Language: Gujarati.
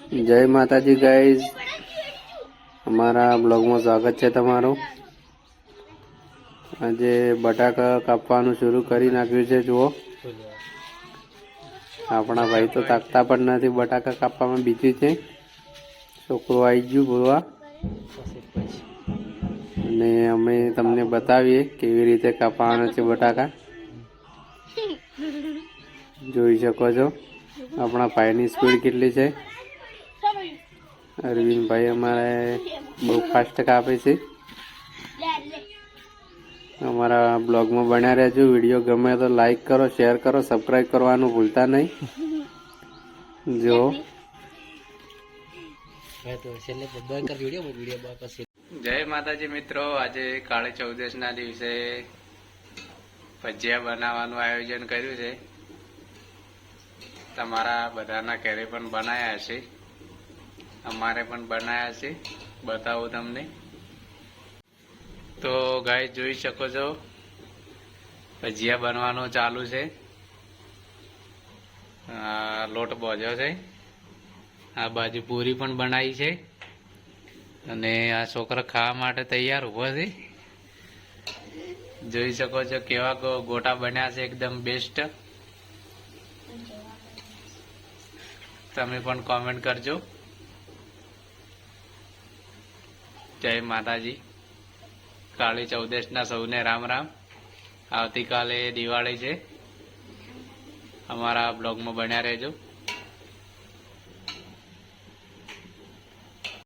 જય માતાજી ગાઈઝ, અમારા બ્લોગમાં સ્વાગત છે તમારું। આજે બટાકા કાપવાનું શરૂ કરી નાખ્યું છે। જુઓ, આપણા ભાઈ તો તાકતા પણ નથી, બટાકા કાપવામાં બીજી છે। છોકરો આવી ગયું બોલવા, અને અમે તમને બતાવીએ કેવી રીતે કાપવાના છે બટાકા। જોઈ શકો છો આપણા ભાઈની સ્પીડ કેટલી છે। અરવિંદભાઈ અમારે બહુ ફાસ્ટ કાપે છે। અમારા બ્લોગમાં બન્યા રહેજો। વિડીયો ગમે તો લાઈક કરો, શેર કરો, સબસ્ક્રાઈબ કરવાનું ભૂલતા નહીં। જો જય માતાજી મિત્રો, આજે કાળી ચૌદશના દિવસે ભજીયા બનાવવાનું આયોજન કર્યું છે। તમારા બધાના ઘરે પણ બનાયા હશે, અમારે પણ બનાયા છે, બતાવું તમને। તો ગાય જોઈ શકો છો, ભજીયા બનવાનું ચાલુ છે। લોટ બોજો છે, આ બાજુ પૂરી પણ બનાવી છે, અને આ છોકરો ખાવા માટે તૈયાર ઉભો છે। જોઈ શકો છો કેવા ગોટા બન્યા છે, એકદમ બેસ્ટ। તમે પણ કોમેન્ટ કરજો। જય માતાજી, કાળી ચૌદશના સૌને રામ રામ। આવતીકાલે દિવાળી છે, અમારા બ્લોગમાં બન્યા રહેજો।